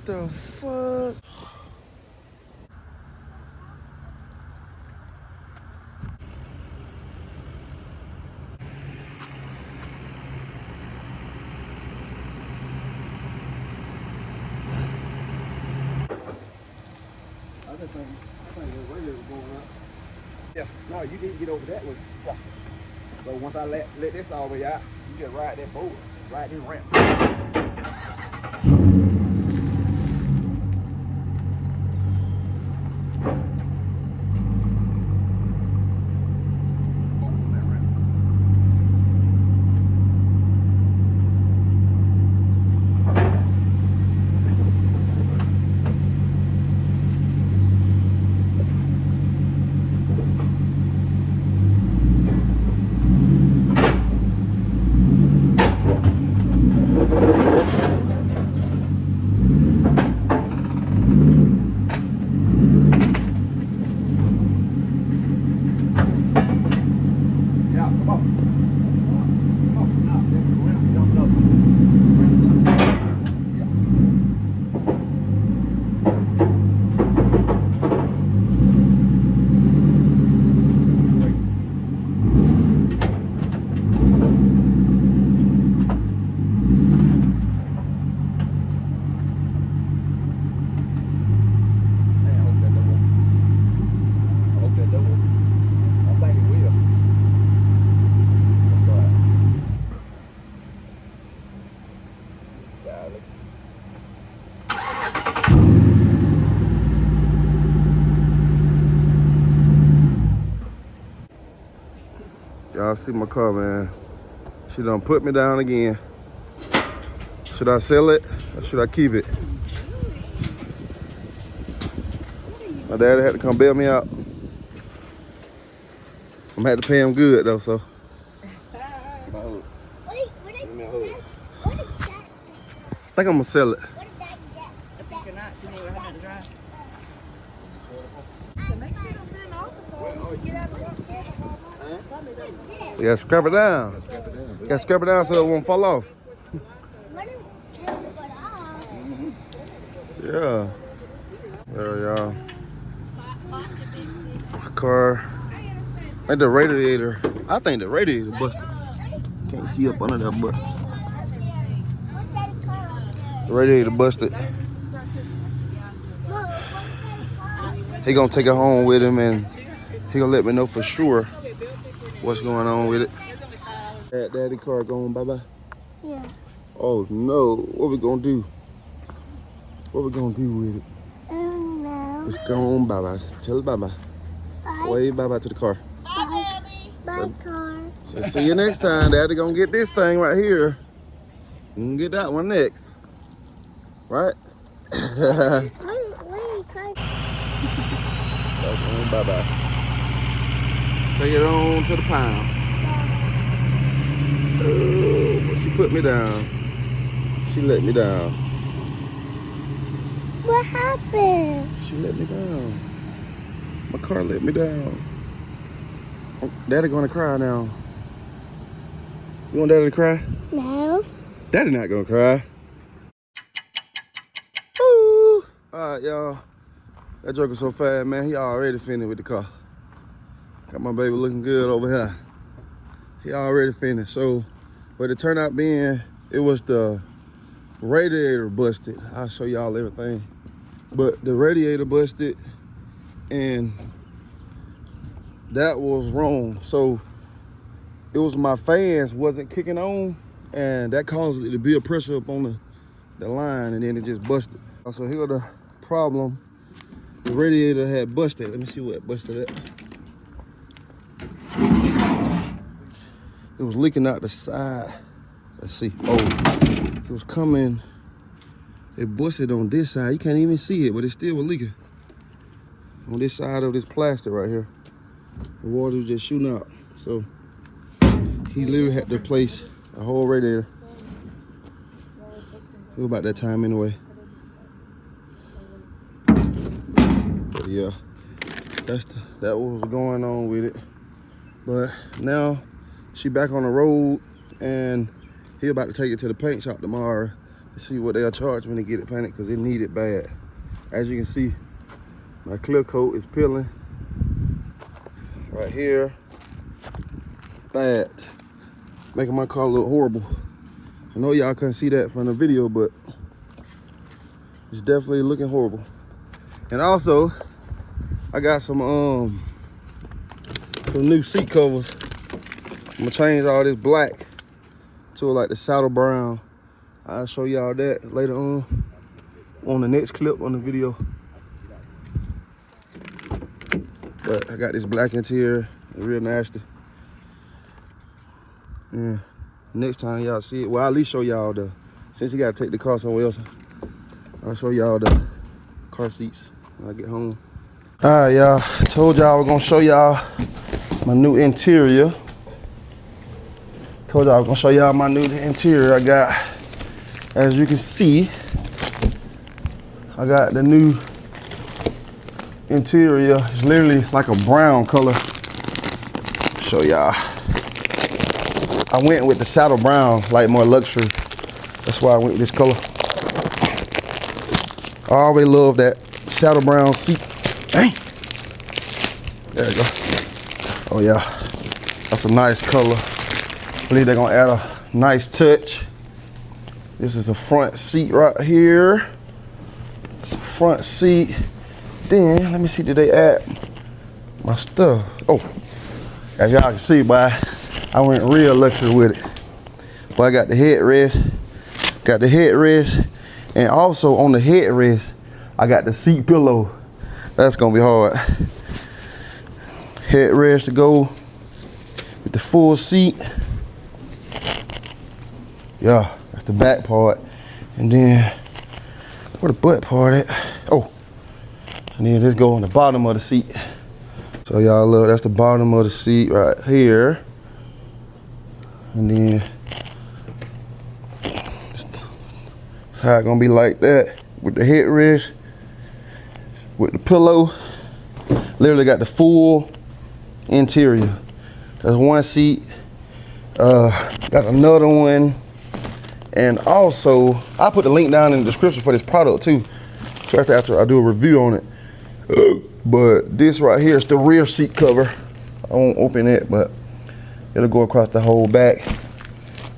the fuck? I think the radio was going up. Yeah, no, you didn't get over that one. Yeah. So once I let this all the way out, you just ride that board, ride this ramp. Y'all see my car, man. She done put me down again. Should I sell it or should I keep it? My daddy had to come bail me out. I'm gonna have to pay him good though, so. I think I'm gonna sell it. You gotta scrap it down. You gotta scrap it down so it won't fall off. Yeah. There y'all. My car. I think the radiator busted. Can't see up under that, but the radiator busted. He gonna take it home with him and he gonna let me know for sure what's going on with it. Daddy car going bye-bye? Yeah. Oh no, what we gonna do? What we gonna do with it? No. It's gone bye-bye. Tell it bye-bye. Wave bye-bye to the car. Bye, Daddy. Bye, car. So see you next time. Daddy gonna get this thing right here. You can get that one next. Right? Bye-bye. Take it on to the pound. Oh, she put me down. She let me down. What happened? She let me down. My car let me down. Daddy gonna cry now. You want Daddy to cry? No. Daddy not gonna cry. Woo. All right, y'all. That joker so fast, man. He already finished with the car. Got my baby looking good over here. He already finished. So, but it turned out being, it was the radiator busted. I'll show y'all everything. But the radiator busted and that was wrong. So it was my fans wasn't kicking on and that caused it to build pressure up on the line and then it just busted. So here the problem. The radiator had busted. Let me see what busted at. It was leaking out the side. Let's see. Oh, it was coming. It busted on this side. You can't even see it, but it still was leaking. On this side of this plastic right here. The water was just shooting out. So he literally had to replace a whole radiator. It was about that time anyway. But yeah, that was going on with it. But now she back on the road and he about to take it to the paint shop tomorrow See what they'll charge when they get it painted, because it need it bad. As you can see, my clear coat is peeling right here. Bad. Making my car look horrible. I know y'all couldn't see that from the video, but it's definitely looking horrible. And also, I got some new seat covers. I'm gonna change all this black to like the saddle brown. I'll show y'all that later on the next clip on the video. But I got this black interior, real nasty. Yeah, next time y'all see it, well, I'll at least show y'all since you gotta take the car somewhere else, I'll show y'all the car seats when I get home. All right, y'all, told y'all I was gonna show y'all my new interior. Told y'all I was gonna show y'all my new interior I got. As you can see, I got the new interior. It's literally like a brown color. Show y'all. I went with the saddle brown, like more luxury. That's why I went with this color. I always love that saddle brown seat. Dang. There you go. Oh yeah, that's a nice color. I believe they're gonna add a nice touch. This is the front seat right here. Front seat. Then, let me see, did they add my stuff? Oh, as y'all can see, boy, I went real luxury with it. But I got the headrest, and also on the headrest, I got the seat pillow. That's gonna be hard. Headrest to go with the full seat. Yeah, that's the back part. And then, where the butt part at? Oh, and then this go on the bottom of the seat. So y'all look, that's the bottom of the seat right here. And then, it's how it's gonna be like that with the headrest, with the pillow. Literally got the full interior. That's one seat. Got another one. And also, I'll put the link down in the description for this product too. So after I do a review on it. But this right here is the rear seat cover. I won't open it, but it'll go across the whole back.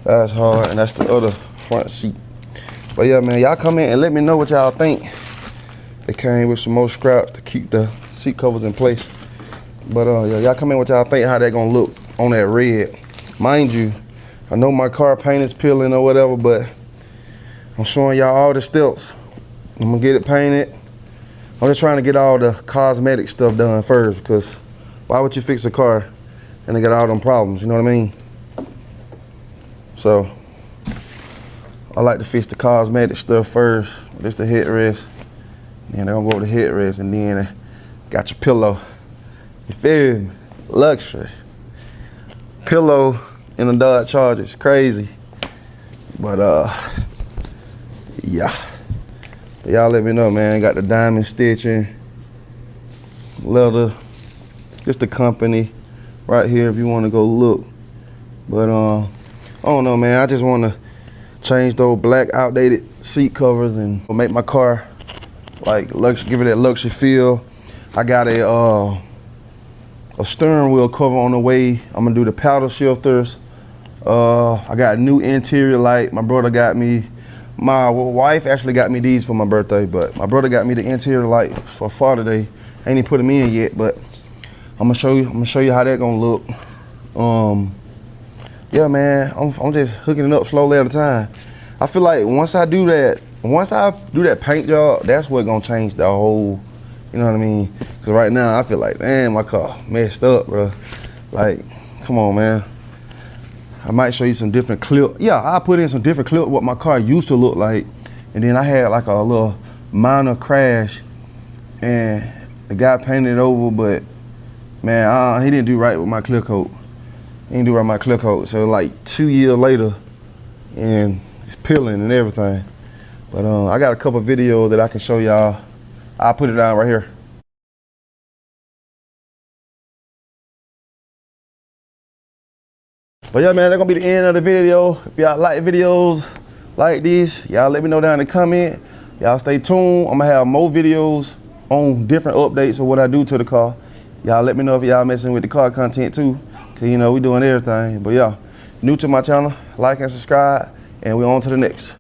That's hard, and that's the other front seat. But yeah, man, y'all come in and let me know what y'all think. It came with some more scraps to keep the seat covers in place. But yeah, y'all come in what y'all think how that gonna look on that red. Mind you, I know my car paint is peeling or whatever, but I'm showing y'all all the steps. I'm gonna get it painted. I'm just trying to get all the cosmetic stuff done first, because why would you fix a car and they got all them problems, you know what I mean? So I like to fix the cosmetic stuff first. This the headrest. And they're gonna go with the headrest, and then got your pillow. You feel me? Luxury. Pillow in a Dodge Charger, it's crazy. But yeah. Y'all let me know, man. Got the diamond stitching, leather, just the company right here if you want to go look. But I don't know, man. I just want to change those black outdated seat covers and make my car like luxury, give it that luxury feel. I got a steering wheel cover on the way. I'm gonna do the paddle shifters. I got a new interior light. My brother got me. My wife actually got me these for my birthday, but my brother got me the interior light for Father's Day. I ain't even put them in yet, but I'm gonna show you how that gonna look. Yeah, man, I'm just hooking it up slowly at a time. I feel like once I do that paint job, that's what gonna change the whole, you know what I mean? Cause right now I feel like, damn, my car messed up, bro. Like, come on, man. I might show you some different clip. Yeah, I put in some different clip what my car used to look like. And then I had like a little minor crash and the guy painted it over, but man, he didn't do right with my clear coat. He didn't do right with my clear coat. So like 2 years later, and it's peeling and everything. But I got a couple videos that I can show y'all. I'll put it down right here. But yeah, man, that's gonna be the end of the video. If y'all like videos like this. Y'all let me know down in the comment. Y'all stay tuned. I'm gonna have more videos on different updates of what I do to the car. Y'all let me know if y'all messing with the car content too, cause you know we doing everything. But yeah, new to my channel, like and subscribe, and we on to the next.